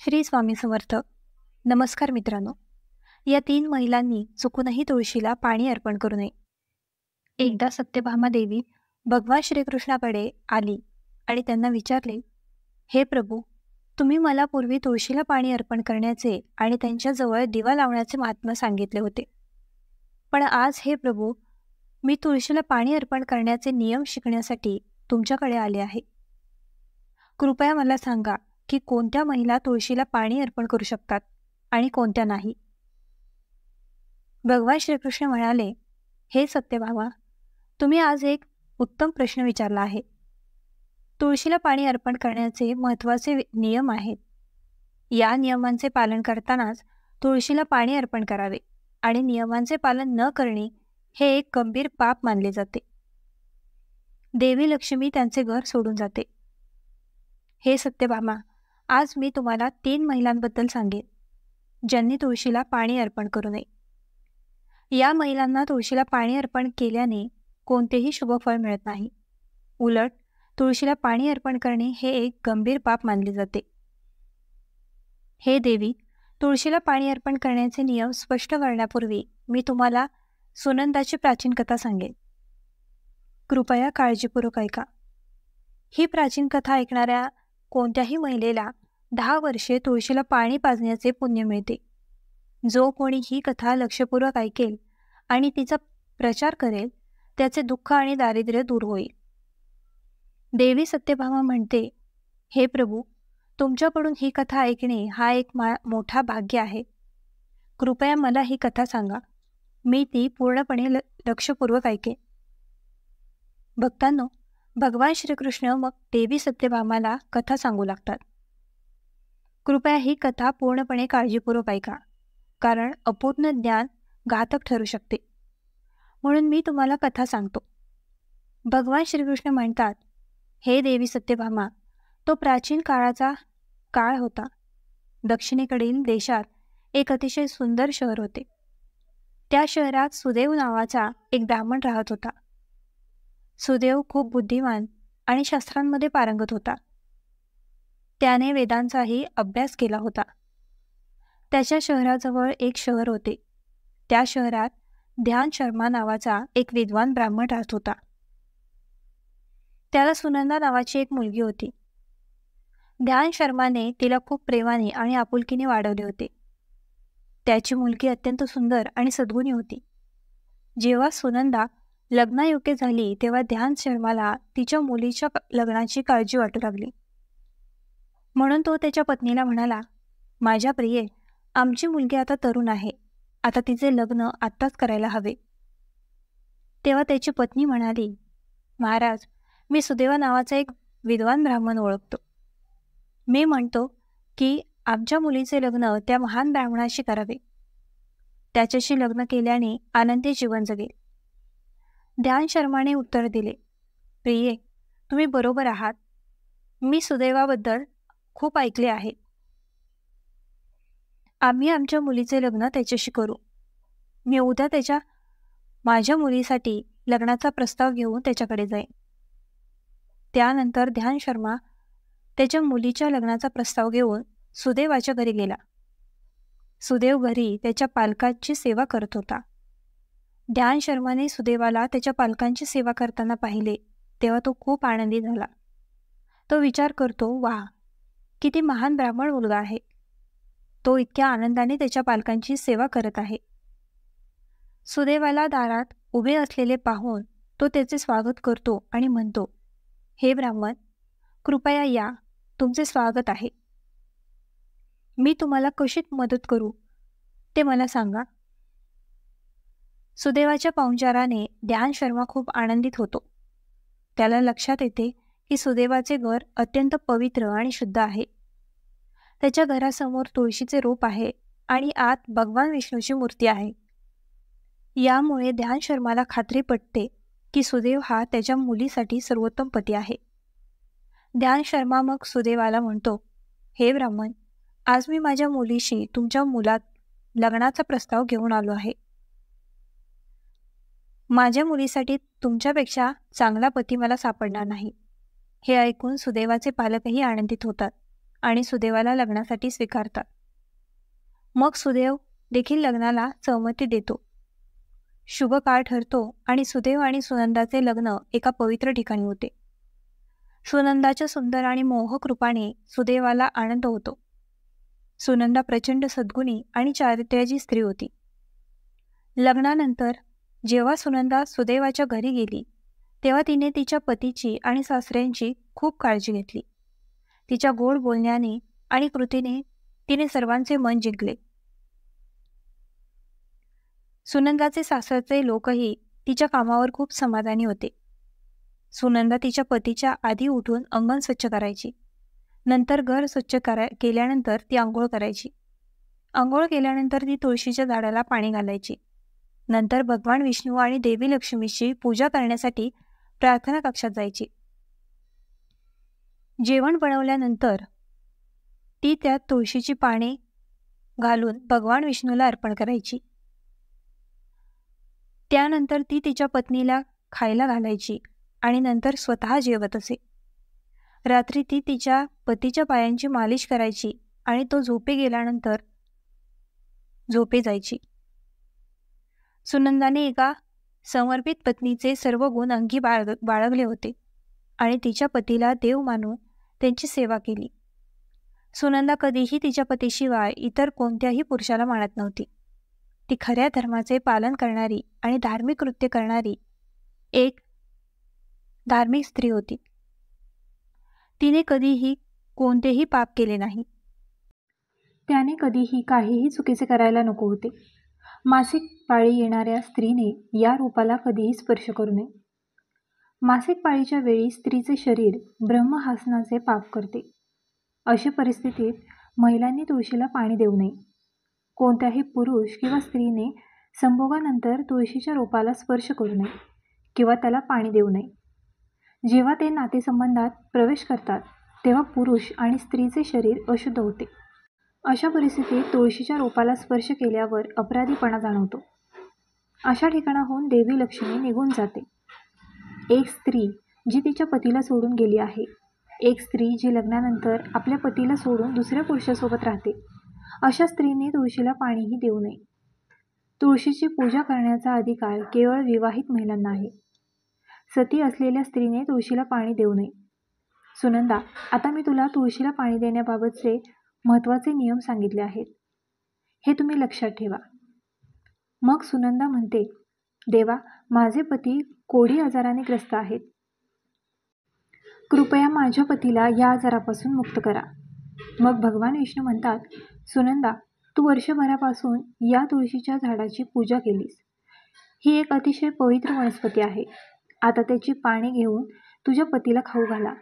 श्री स्वामी समर्थ. नमस्कार मित्रांनो. या 3 महिलांनी चुकूनही तुळशीला पाणी अर्पण करू नये. एकदा सत्यभामा देवी भगवान श्रीकृष्णाकडे आली आणि त्यांना विचारले, हे प्रभू, तुम्ही मला पूर्वी तुळशीला पाणी अर्पण करण्याचे आणि त्यांच्याजवळ दिवा लावण्याचे महात्म्य सांगितले होते. पण आज हे प्रभू, मी तुळशीला पाणी अर्पण करण्याचे नियम शिकण्यासाठी तुमच्याकडे आले आहे. कृपया मला सांगा की कोणत्या महिला तुळशीला पाणी अर्पण करू शकतात आणि कोणत्या नाही. भगवान श्रीकृष्ण म्हणाले, हे सत्यभामा, तुम्ही आज एक उत्तम प्रश्न विचारला आहे. तुळशीला पाणी अर्पण करण्याचे महत्त्वाचे नियम आहेत. या नियमांचे पालन करतानाच तुळशीला पाणी अर्पण करावे आणि नियमांचे पालन न करणे हे एक गंभीर पाप मानले जाते. देवी लक्ष्मी त्यांचे घर सोडून जाते. हे सत्यभामा, आज मी तुम्हाला 3 महिलांबद्दल सांगेन ज्यांनी तुळशीला पाणी अर्पण करू नये. या महिलांना तुळशीला पाणी अर्पण केल्याने कोणतेही शुभफळ मिळत नाही. उलट तुळशीला पाणी अर्पण करणे हे एक गंभीर पाप मानले जाते. हे देवी, तुळशीला पाणी अर्पण करण्याचे नियम स्पष्ट करण्यापूर्वी मी तुम्हाला सुनंदाची प्राचीन कथा सांगेन. कृपया काळजीपूर्वक ऐका. ही प्राचीन कथा ऐकणाऱ्या कोणत्याही महिलेला 10 वर्षे तुळशीला पाणी पाजण्याचे पुण्य मिळते. जो कोणी ही कथा लक्षपूर्वक ऐकेल आणि तिचा प्रचार करेल त्याचे दुःख आणि दारिद्र्य दूर होईल. देवी सत्यभामा म्हणते, हे प्रभू, तुमच्याकडून ही कथा ऐकणे हा एक मोठा भाग्य आहे. कृपया मला ही कथा सांगा. मी ती पूर्णपणे लक्षपूर्वक ऐकेन. भक्तांनो, भगवान श्रीकृष्ण मग देवी सत्यभामाला कथा सांगू लागतात. कृपया ही कथा पूर्णपणे काळजीपूर्वक ऐका, कारण अपूर्ण ज्ञान घातक ठरू शकते. म्हणून मी तुम्हाला कथा सांगतो. भगवान श्रीकृष्ण म्हणतात, हे देवी सत्यभामा, तो प्राचीन काळाचा काळ होता. दक्षिणेकडील देशात एक अतिशय सुंदर शहर होते. त्या शहरात सुदेव नावाचा एक ब्राह्मण राहत होता. सुदेव खूप बुद्धिमान आणि शास्त्रांमध्ये पारंगत होता. त्याने वेदांचाही अभ्यास केला होता. त्याच्या शहराजवळ एक शहर होते. त्या शहरात ध्यान शर्मा नावाचा एक विद्वान ब्राह्मण राहत होता. त्याला सुनंदा नावाची एक मुलगी होती. ध्यान शर्माने तिला खूप प्रेमाने आणि आपुलकीने वाढवले होते. त्याची मुलगी अत्यंत सुंदर आणि सद्गुणी होती. जेव्हा सुनंदा लग्नायोग्य झाली तेव्हा ध्यान शर्माला तिच्या मुलीच्या लग्नाची काळजी वाटू लागली. म्हणून तो त्याच्या पत्नीला म्हणाला, माझ्या प्रिये, आमची मुलगी आता तरुण आहे. आता तिचे लग्न आत्ताच करायला हवे. तेव्हा त्याची पत्नी म्हणाली, महाराज, मी सुदेवा नावाचा एक विद्वान ब्राह्मण ओळखतो. मी म्हणतो की आमच्या मुलीचे लग्न त्या महान ब्राह्मणाशी करावे. त्याच्याशी लग्न केल्याने आनंदी जीवन जगेल. ध्यान शर्माने उत्तर दिले, प्रिये, तुम्ही बरोबर आहात. मी सुदैवाबद्दल खूप ऐकले आहे. आम्ही आमच्या मुलीचे लग्न त्याच्याशी करू. मी उद्या माझ्या मुलीसाठी लग्नाचा प्रस्ताव घेऊन त्याच्याकडे जाईन. त्यानंतर ध्यान शर्मा त्याच्या मुलीच्या लग्नाचा प्रस्ताव घेऊन सुदैवाच्या घरी गेला. सुदेव घरी त्याच्या पालकांची सेवा करत होता. ध्यान शर्माने सुदेवाला त्याच्या पालकांची सेवा करताना पाहिले तेव्हा तो खूप आनंदी झाला. तो विचार करतो, वाह, किती महान ब्राह्मण मुलगा आहे. तो इतक्या आनंदाने त्याच्या पालकांची सेवा करत आहे. सुदैवाला दारात उभे असलेले पाहून तो त्याचे स्वागत करतो आणि म्हणतो, हे ब्राह्मण, कृपया या, तुमचे स्वागत आहे. मी तुम्हाला कशी मदत करू ते मला सांगा. सुदैवाच्या पाहुणचाराने ध्यान शर्मा खूप आनंदित होतो. त्याला लक्षात येते की सुदैवाचे घर अत्यंत पवित्र आणि शुद्ध आहे. त्याच्या घरासमोर तुळशीचे रोप आहे आणि आत भगवान विष्णूची मूर्ती आहे. यामुळे ध्यान शर्माला खात्री पटते की सुदैव हा त्याच्या मुलीसाठी सर्वोत्तम पती आहे. ध्यान शर्मा मग सुदैवाला म्हणतो, हे ब्राह्मण, आज मी माझ्या मुलीशी तुमच्या मुलात लग्नाचा प्रस्ताव घेऊन आलो आहे. माझ्या मुलीसाठी तुमच्यापेक्षा चांगला पती मला सापडणार नाही. हे ऐकून सुदैवाचे पालकही आनंदित होतात आणि सुदैवाला लग्नासाठी स्वीकारतात. मग सुदैव देखील लग्नाला सहमती देतो. शुभ काळ ठरतो आणि सुदैव आणि सुनंदाचे लग्न एका पवित्र ठिकाणी होते. सुनंदाच्या सुंदर आणि मोहक रूपाने सुदैवाला आनंद होतो. सुनंदा प्रचंड सद्गुणी आणि चारित्र्याची स्त्री होती. लग्नानंतर जेव्हा सुनंदा सुदैवाच्या घरी गेली तेव्हा तिने तिच्या पतीची आणि सासऱ्यांची खूप काळजी घेतली. तिच्या गोड बोलण्याने आणि कृतीने तिने सर्वांचे मन जिंकले. सुनंदाचे सासरचे लोकही तिच्या कामावर खूप समाधानी होते. सुनंदा तिच्या पतीच्या आधी उठून अंगण स्वच्छ करायची. नंतर घर स्वच्छ केल्यानंतर ती आंघोळ करायची. आंघोळ केल्यानंतर ती तुळशीच्या झाडाला पाणी घालायची. नंतर भगवान विष्णू आणि देवी लक्ष्मीची पूजा करण्यासाठी प्रार्थना कक्षात जायची. जेवण बनवल्यानंतर ती त्यात तुळशीची पाने घालून भगवान विष्णूला अर्पण करायची. त्यानंतर ती तिच्या पत्नीला खायला घालायची आणि नंतर स्वतः जेवत असे. रात्री ती तिच्या पतीच्या पायांची मालिश करायची आणि तो झोपे गेल्यानंतर झोपे जायची. सुनंदाने एका समर्पित पत्नीचे सर्व गुण अंगी बाळगले होते आणि तिच्या पतीला देव मानून त्यांची सेवा केली. सुनंदा कधीही तिच्या पतीशिवाय इतर कोणत्याही पुरुषाला मानत नव्हती. ती खऱ्या धर्माचे पालन करणारी आणि धार्मिक कृत्य करणारी एक धार्मिक स्त्री होती. तिने कधीही कोणतेही पाप केले नाही. त्याने कधीही काहीही चुकीचे करायला नको होते. मासिक पाळी येणाऱ्या स्त्रीने या रूपाला कधीही स्पर्श करू नये. मासिक पाळीच्या वेळी स्त्रीचे शरीर ब्रह्महासनाचे पाप करते. अशा परिस्थितीत महिलांनी तुळशीला पाणी देऊ नये. कोणत्याही पुरुष किंवा स्त्रीने संभोगानंतर तुळशीच्या रोपाला स्पर्श करू नये किंवा त्याला पाणी देऊ नये. जेव्हा ते नातेसंबंधात प्रवेश करतात तेव्हा पुरुष आणि स्त्रीचे शरीर अशुद्ध होते. अशा परिस्थितीत तुळशीच्या रोपाला स्पर्श केल्यावर अपराधीपणा जाणवतो. अशा ठिकाणाहून देवी लक्ष्मी निघून जाते. एक स्त्री जी तिच्या पतीला सोडून गेली आहे, एक स्त्री जी लग्नानंतर आपल्या पतीला सोडून दुसऱ्या पुरुषासोबत राहते, अशा स्त्रीने तुळशीला पाणीही देऊ नये. तुळशीची पूजा करण्याचा अधिकार केवळ विवाहित महिलांना आहे. सती असलेल्या स्त्रीने तुळशीला पाणी देऊ नये. सुनंदा, आता मी तुला तुळशीला पाणी देण्याबाबतचे महत्त्वाचे नियम सांगितले आहेत. हे तुम्ही लक्षात ठेवा. मग सुनंदा म्हणते, देवा, माझे पती कोढी आजाराने ग्रस्त आहेत. कृपया माझ्या पतीला या आजारापासून मुक्त करा. मग भगवान विष्णू म्हणतात, सुनंदा, तू वर्षभरापासून या तुळशीच्या झाडाची पूजा केलीस. ही एक अतिशय पवित्र वनस्पती आहे. आता त्याची पाने घेऊन तुझ्या पतीला खाऊ घाला.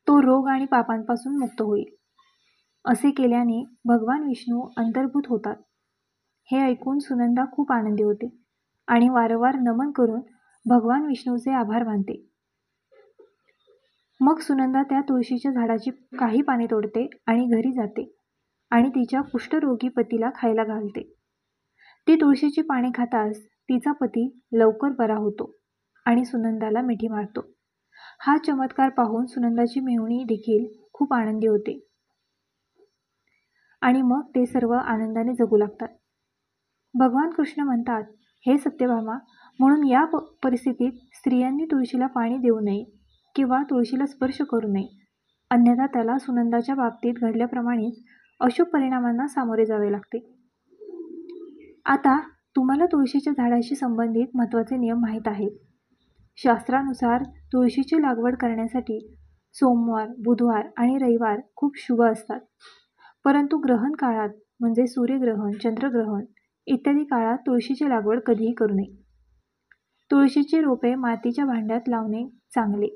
तो रोग आणि पापांपासून मुक्त होईल. असे केल्याने भगवान विष्णू अंतर्भूत होतात. हे ऐकून सुनंदा खूप आनंदी होते आणि वारंवार नमन करून भगवान विष्णूचे आभार मानते. मग सुनंदा त्या तुळशीच्या झाडाची काही पाने तोडते आणि घरी जाते आणि तिच्या कुष्ठरोगी पतीला खायला घालते. ती तुळशीची पाने खाताच तिचा पती लवकर बरा होतो आणि सुनंदाला मिठी मारतो. हा चमत्कार पाहून सुनंदाची मेहुणी देखील खूप आनंदी होते आणि मग ते सर्व आनंदाने जगू लागतात. भगवान कृष्ण म्हणतात, हे सत्यभामा, म्हणून या परिस्थितीत स्त्रियांनी तुळशीला पाणी देऊ नये किंवा तुळशीला स्पर्श करू नये, अन्यथा त्याला सुनंदाच्या बाबतीत घडल्याप्रमाणेच अशुभ परिणामांना सामोरे जावे लागते. आता तुम्हाला तुळशीच्या झाडाशी संबंधित महत्त्वाचे नियम माहीत आहेत. शास्त्रानुसार तुळशीची लागवड करण्यासाठी सोमवार, बुधवार आणि रविवार खूप शुभ असतात. परंतु ग्रहण काळात म्हणजे सूर्यग्रहण, चंद्रग्रहण इत्यादी काळात तुळशीची लागवड कधीही करू नये. तुळशीची रोपे मातीच्या भांड्यात लावणे चांगले.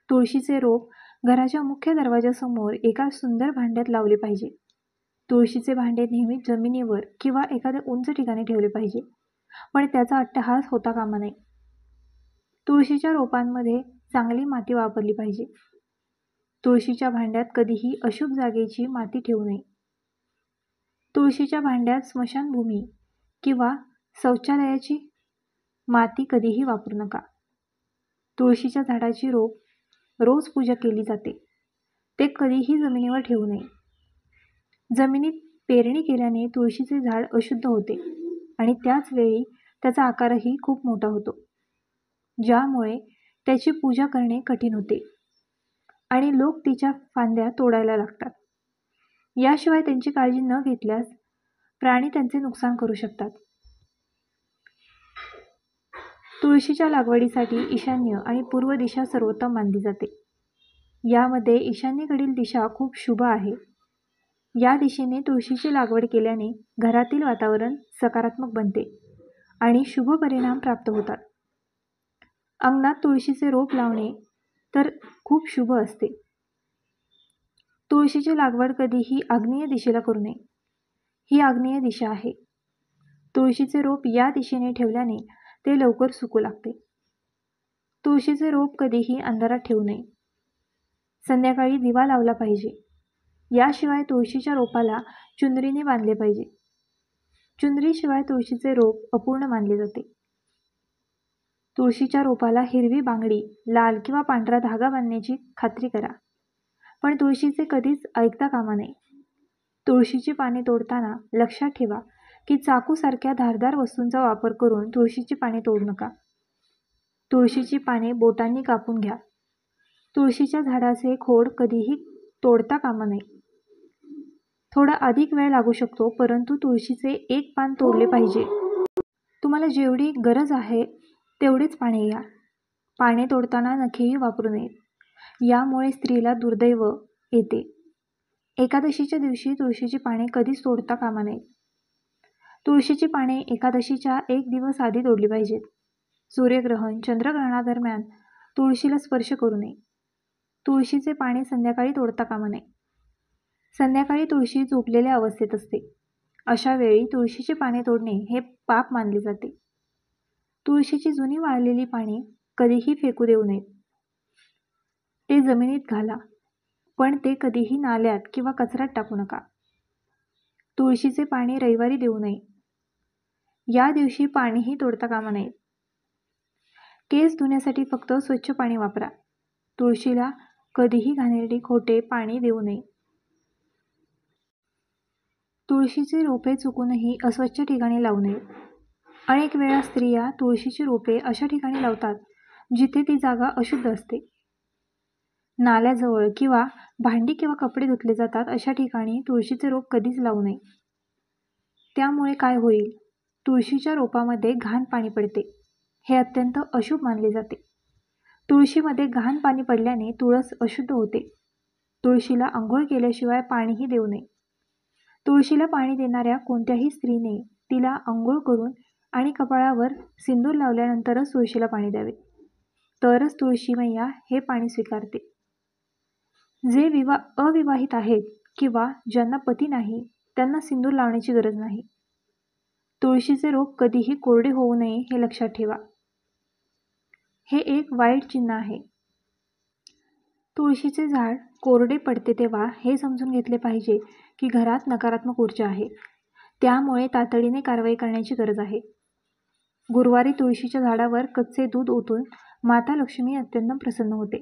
तुळशीचे रोप घराच्या मुख्य दरवाजासमोर एका सुंदर भांड्यात लावले पाहिजे. तुळशीचे भांडे नेहमी जमिनीवर किंवा एखाद्या उंच ठिकाणी ठेवले पाहिजे, पण त्याचा अट्टहास होता कामा नये. तुळशीच्या रोपांमध्ये चांगली माती वापरली पाहिजे. तुळशीच्या भांड्यात कधीही अशुभ जागेची माती ठेवू नये. तुळशीच्या भांड्यात स्मशानभूमी किंवा शौचालयाची माती कधीही वापरू नका. तुळशीच्या झाडाची रोज पूजा केली जाते. ते कधीही जमिनीवर ठेवू नये. जमिनीत पेरणी केल्याने तुळशीचे झाड अशुद्ध होते आणि त्याच वेळी त्याचा आकारही खूप मोठा होतो, ज्यामुळे त्याची पूजा करणे कठीण होते आणि लोक तिच्या फांद्या तोडायला लागतात. याशिवाय त्यांची काळजी न घेतल्यास प्राणी त्यांचे नुकसान करू शकतात. तुळशीच्या लागवडीसाठी ईशान्य आणि पूर्व दिशा सर्वोत्तम मानली जाते. यामध्ये ईशान्येकडील दिशा खूप शुभ आहे. या दिशेने तुळशीची लागवड केल्याने घरातील वातावरण सकारात्मक बनते आणि शुभ परिणाम प्राप्त होतात. अंगणात तुळशीचे रोप लावणे तर खूप शुभ असते. तुळशीची लागवड कधीही आग्नेय दिशेला करू नये. ही आग्नेय दिशा आहे. तुळशीचे रोप या दिशेने ठेवल्याने ते लवकर सुकू लागते. तुळशीचे रोप कधीही अंधारात ठेवू नये. संध्याकाळी दिवा लावला पाहिजे. याशिवाय तुळशीच्या रोपाला चुनरीने बांधले पाहिजे. चुनरीशिवाय तुळशीचे रोप अपूर्ण मानले जाते. तुळशीच्या रोपाला हिरवी बांगडी, लाल किंवा पांढरा धागा बांधण्याची खात्री करा, पण तुळशीचे कधीच ऐकता कामा नये. तुळशीची पाने तोडताना लक्षात ठेवा की चाकूसारख्या धारदार वस्तूंचा वापर करून तुळशीची पाने तोडू नका. तुळशीची पाने बोटांनी कापून घ्या. तुळशीच्या झाडाचे खोड कधीही तोडता कामा नये. थोडा अधिक वेळ लागू शकतो, परंतु तुळशीचे एक पान तोडले पाहिजे. तुम्हाला जेवढी गरज आहे तेवढेच पाने घ्या. पाने तोडताना नखेही वापरू नयेत. यामुळे स्त्रीला दुर्दैव येते. एकादशीच्या दिवशी तुळशीची पाने कधीच तोडता कामा नयेत. तुळशीची पाने एकादशीच्या एक दिवस आधी तोडली पाहिजेत. सूर्यग्रहण, चंद्रग्रहणादरम्यान तुळशीला स्पर्श करू नये. तुळशीचे पाने संध्याकाळी तोडता कामा नये. संध्याकाळी तुळशी झोपलेल्या अवस्थेत असते. अशा वेळी तुळशीची पाने तोडणे हे पाप मानले जाते. तुळशीची जुनी वाळलेली पाने कधीही फेकू देऊ नयेत. ते जमिनीत घाला, पण ते कधीही नाल्यात किंवा कचऱ्यात टाकू नका. तुळशीचे पाने रविवारी देऊ नये. या दिवशी पाणीही तोडता कामा नयेत. केस धुण्यासाठी फक्त स्वच्छ पाणी वापरा. तुळशीला कधीही घाणेरडे खोटे पाणी देऊ नये. तुळशीची रोपे चुकूनही अस्वच्छ ठिकाणी लावू नये. अनेक वेळा स्त्रिया तुळशीची रोपे अशा ठिकाणी लावतात जिथे ती जागा अशुद्ध असते. नाल्याजवळ किंवा भांडी किंवा कपडे धुतले जातात अशा ठिकाणी तुळशीचे रोप कधीच लावू नये. त्यामुळे काय होईल? तुळशीच्या रोपामध्ये घाण पाणी पडते. हे अत्यंत अशुभ मानले जाते. तुळशीमध्ये घाण पाणी पडल्याने तुळस अशुद्ध होते. तुळशीला आंघोळ केल्याशिवाय पाणीही देऊ नये. तुळशीला पाणी देणाऱ्या कोणत्याही स्त्रीने तिला आंघोळ करून आणि कपाळावर सिंदूर लावल्यानंतरच तुळशीला पाणी द्यावे. तरच तुळशी मैया हे पाणी स्वीकारते. जे अविवाहित आहेत किंवा ज्यांना पती नाही त्यांना सिंदूर लावण्याची गरज नाही. तुळशीचे रोप कधीही कोरडे होऊ नये हे लक्षात ठेवा. हे एक वाईट चिन्ह आहे. तुळशीचे झाड कोरडे पडते तेव्हा हे समजून घेतले पाहिजे की घरात नकारात्मक ऊर्जा आहे. त्यामुळे तातडीने कारवाई करण्याची गरज आहे. गुरुवारी तुळशीच्या झाडावर कच्चे दूध ओतून माता लक्ष्मी अत्यंत प्रसन्न होते.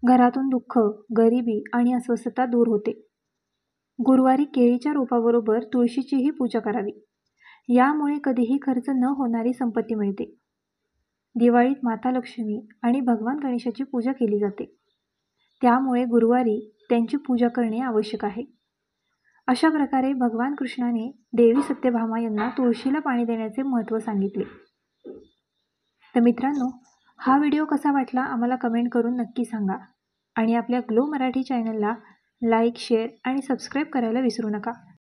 घरातून दुःख, गरिबी आणि अस्वस्थता दूर होते. गुरुवारी केळीच्या रोपाबरोबर तुळशीचीही पूजा करावी. यामुळे कधीही खर्च न होणारी संपत्ती मिळते. दिवाळीत माता लक्ष्मी आणि भगवान गणेशाची पूजा केली जाते. त्यामुळे गुरुवारी त्यांची पूजा करणे आवश्यक आहे. अशा प्रकारे भगवान कृष्णाने देवी सत्यभामा यांना तुळशीला पाणी देण्याचे महत्त्व सांगितले. तर मित्रांनो, हा व्हिडिओ कसा वाटला आम्हाला कमेंट करून नक्की सांगा आणि आपल्या ग्लो मराठी चॅनलला लाईक, शेअर आणि सबस्क्राईब करायला विसरू नका.